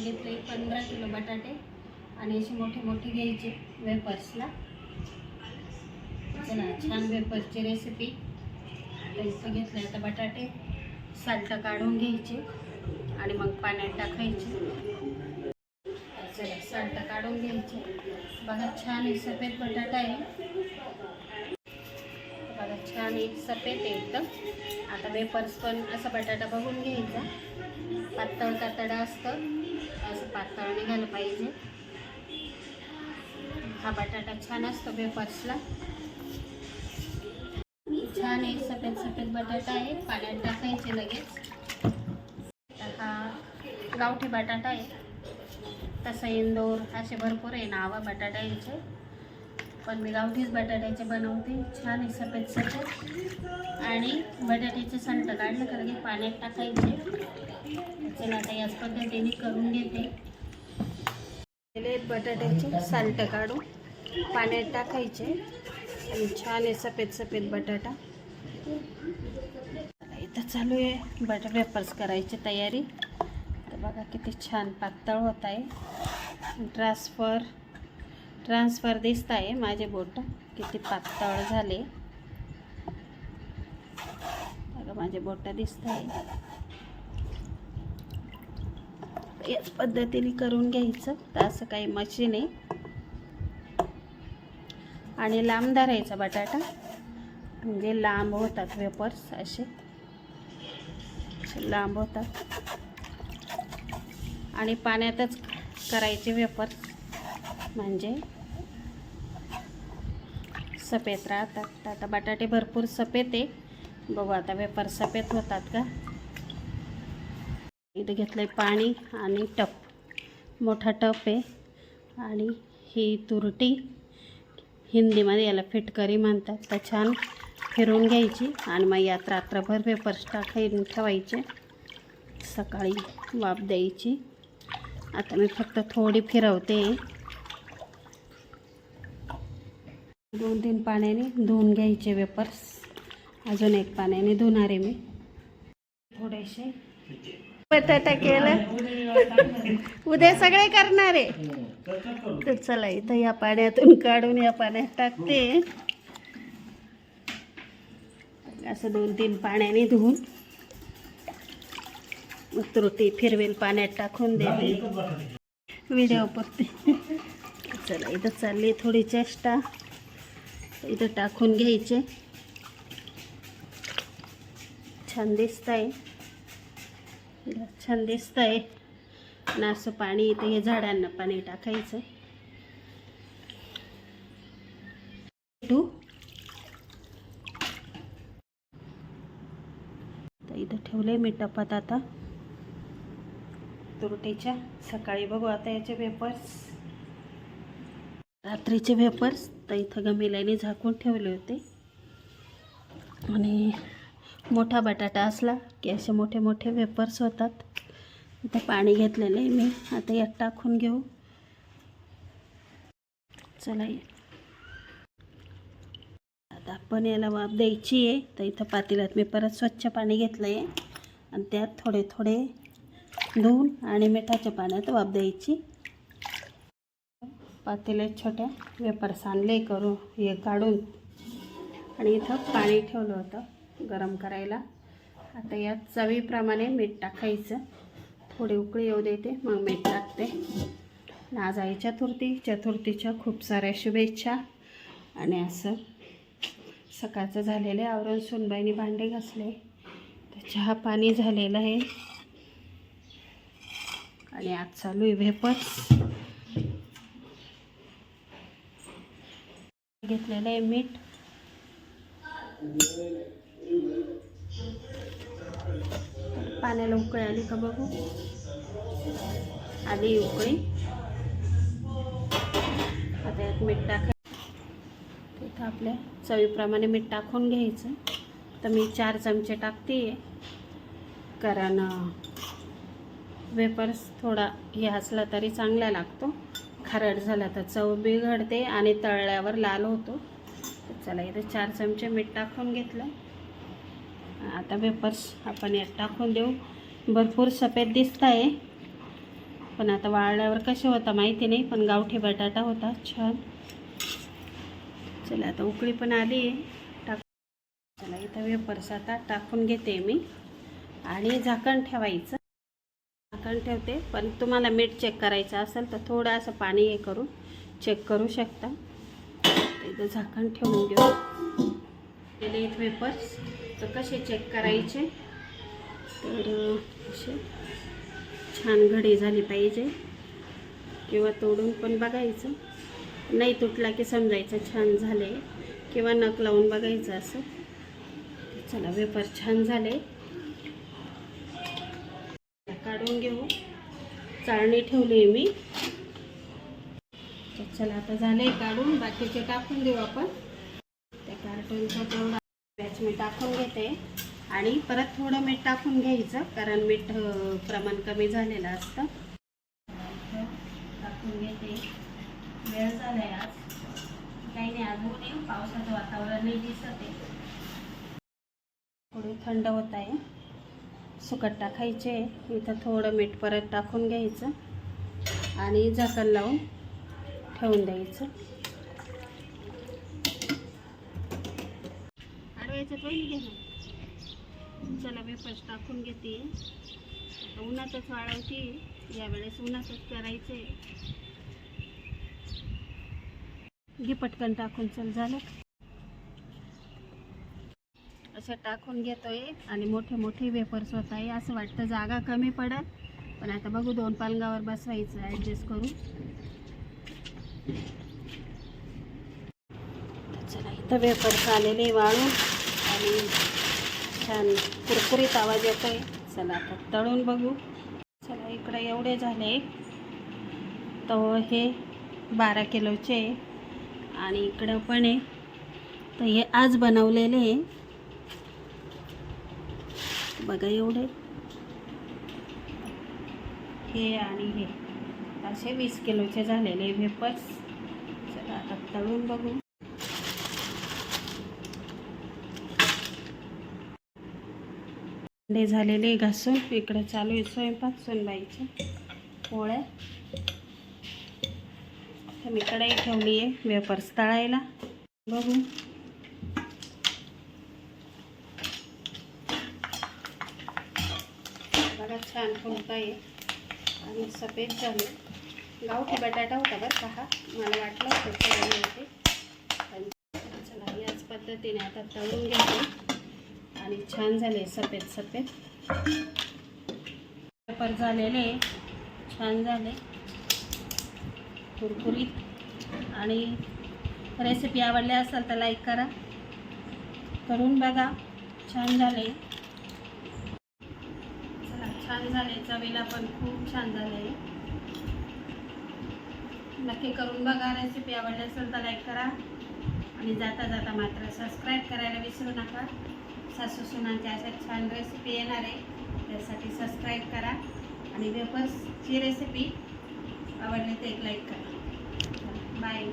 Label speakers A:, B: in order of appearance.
A: घेतले 15 किलो बटाटे आणि असे मोठे मोठे घ्यायचे वेफर्सला. चला छान वेफर्सची रेसिपी. इथं घेतले आता बटाटे साल्ट काढून घ्यायचे आणि मग पाण्यात टाकायचे. चला साल्ट काढून घ्यायचे. बघा छान एक सफेद बटाटा आहे. बघा छान एक सफेद आहे एकदम. आता वेफर्स पण असा बटाटा बघून घ्यायचा. पातळ कातडा असतं असं पातळ निघालं पाहिजे. हा बटाटा छान असतो वेफर्सला. छान एक सफेद सफेद बटाटा आहे. पाण्यात टाकायचे लगेच. हा गावठी बटाटा आहे. तसं इंदोर असे भरपूर आहे नावं बटाट्याचे, पण मी गावठीच बटाट्याचे बनवते. छान आहे सफेद सफेद. आणि बटाट्याचे संट काढलं का लगेच पाण्यात टाकायचे. चला आता याच पद्धतीने करून घेते. बटाट्याचे साल्ट काढून पाण्यात टाकायचे आणि छान आहे सफेद सफेद बटाटा. इथं चालू आहे वेफर्स करायची तयारी. तर बघा किती छान पातळ होत आहे. ट्रान्सफर दिसत आहे माझे बोट किती पातळ झाले. बघा माझे बोट दिसत आहे. याच पद्धतीने करून घ्यायचं. तर असं काही मशीन आहे. आणि लांब धरायचा बटाटा म्हणजे लांब होतात वेफर्स असे लांब होतात. आणि पाण्यातच करायचे वेफर्स म्हणजे सफेद राहतात. आता बटाटे भरपूर सफेद आहे. बघू आता वेफर सफेद होतात का. इथं घेतलंय पाणी आणि टप, मोठा टप आहे. आणि ही तुरटी, हिंदीमध्ये याला फिटकरी म्हणतात. तर छान फिरून घ्यायची आणि मग यात रात्रभर वेफर्स टाकून ठेवायचे. सकाळी वाफ द्यायची. आता मी फक्त थोडी फिरवते. 2-3 पाण्याने धुवून घ्यायचे वेफर्स. अजून एक पाण्याने धुणार आहे मी. थोडेसे बटाटा केलं, उद्या सगळे करणार आहे. तर चला इथं या पाण्यातून काढून या पाण्यात टाकते. असं 2-3 पाण्याने धुवून तुरटी फिरवेल पाण्यात टाकून देते व्हिडिओ पुरते. चला इथं चालली थोडी चेष्टा. इथं टाकून घ्यायचे. छान दिसत आहे, छान दिसत आहे. आणि असं पाणी इथं हे झाडांना पाणी टाकायचं. तर इथं ठेवले मी टपात. आता तुरटीच्या सकाळी बघू आता याचे वेफर्स, रात्रीचे वेफर्स. तर इथं गमिलाने झाकून ठेवले होते. आणि मोठा बटाटा असला की असे मोठे मोठे वेफर्स होतात. इथं पाणी घेतलेलं आहे मी. आता यात टाकून घेऊ. चला आता आपण याला वाफ द्यायची आहे. तर इथं पातेल्यात मी परत स्वच्छ पाणी घेतलं आहे आणि त्यात थोडे थोडे धुवून आणि मिठाच्या पाण्यात वाफ द्यायची. पातेल्यात छोट्या वेफर्स आणले करून हे काढून. आणि इथं पाणी ठेवलं होतं गरम करायला. आता यात चवीप्रमाणे मीठ टाकायचं. थोडी उकळी येऊ देते मग मीठ टाकते. आज आहे चतुर्थीच्या खूप साऱ्या शुभेच्छा. आणि असं सकाळचं झालेलं आहे आवरून. सुनबाईने भांडे घासले. तर चहा पाणी झालेलं आहे. आणि आज चालू आहे वेफर्स. घेतलेलं आहे मीठ. पाण्याला उकळी आली का बघू. आली उकळी. आता यात मीठ टाकायचं. तिथं आपल्या चवीप्रमाणे मीठ टाकून घ्यायचं. तर मी 4 चमचे टाकते. कारण वेफर्स थोडा हे असला तरी चांगला लागतो. खारट झाला तर चव बिघडते आणि तळल्यावर लाल होतो. तर चला इथं 4 चमचे मीठ टाकून घेतलं. आता वेफर्स आपण यात टाकून देऊ. भरपूर सफेद दिसत आहे. पण आता वाळल्यावर कसे होता माहिती नाही, पण गावठी बटाटा होता छान. चला आता उकळी पण आली आहे. चला इथं वेफर्स आता टाकून घेते मी आणि झाकण ठेवायचं. झाकण ठेवते, पण तुम्हाला मीठ चेक करायचं असेल तर थोडं असं पाणी हे करून चेक करू शकता. इथं झाकण ठेवून घेऊ. गेले वेफर्स तर कसे चेक करायचे, तर असे छान घडी झाली पाहिजे, किंवा तोडून पण बघायचं, नाही तुटला की समजायचं छान झाले, किंवा नख लावून बघायचं असं. चला वेफर छान झाले, काढून घेऊ. चाळणी ठेवली मी. चला आता झाले काढून, बाकीचे टाकून देऊ आपण. त्या कार्टूनचा तेवढा बॅच मी टाकून घेते आणि परत थोडं मीठ टाकून घ्यायचं, कारण मीठ प्रमाण कमी झालेलं असतं. टाकून घेते. वेळ झालाय आज, काही नाही अजून पावसाचं वातावरण नाही दिसत आहे. थोडी थंड होत आहे. सुकट टाकायचे. इथं थोडं मीठ परत टाकून घ्यायचं आणि झाकण लावून ठेवून द्यायचं. आडवायचं काही घे ना. चला वेफर्स टाकून घेते. आता उन्हातच वाळवते, यावेळेस उन्हातच करायचे. घे पटकन टाकून. चल झालं. असं टाकून घेतोय आणि मोठे मोठे वेफर्स होत आहे. असं वाटतं जागा कमी पडत, पण आता बघू 2 पालंगावर बसवायचं ॲडजस्ट करून. चला इथं वेफर्स आलेले वाळून आणि छान कुरकुरीत आवाज येतोय. चला आता तळून बघू. चला इकडे एवढे झाले. तर हे 12 किलोचे आणि इकडं पण आहे. तर हे आज बनवलेले आहे बघा. एवढे हे आणि हे असे 20 किलोचे झालेले वेफर्स. चला आता तळून बघू. अंडे झालेले घासून इकडे चालू आहे स्वयंपाक. सोनबाईचे पोळ्या. तर मी कढई ठेवली आहे वेफर्स तळायला. बघू. बघा छान फुलत आहे आणि सफेद झाले. गावठी बटाटा होता बरं का हा, मला वाटलं होते. चला याच पद्धतीने आता तळून घेते आणि छान झाले सफेद सफेद वेफर झालेले. छान झाले कुरकुरीत. आणि रेसिपी आवडली असेल तर लाईक करा, करून बघा. छान झाले. चला छान झाले, चवीला पण खूप छान झाले. नक्की करून बघा. रेसिपी आवडली असेल तर लाईक करा आणि जाता जाता मात्र सबस्क्राईब करायला विसरू नका. सासू सुनांच्या अशा छान रेसिपी येणार आहे, त्यासाठी सबस्क्राईब करा. आणि वेफर्सची रेसिपी आवडली तर एक लाईक करा. बाय.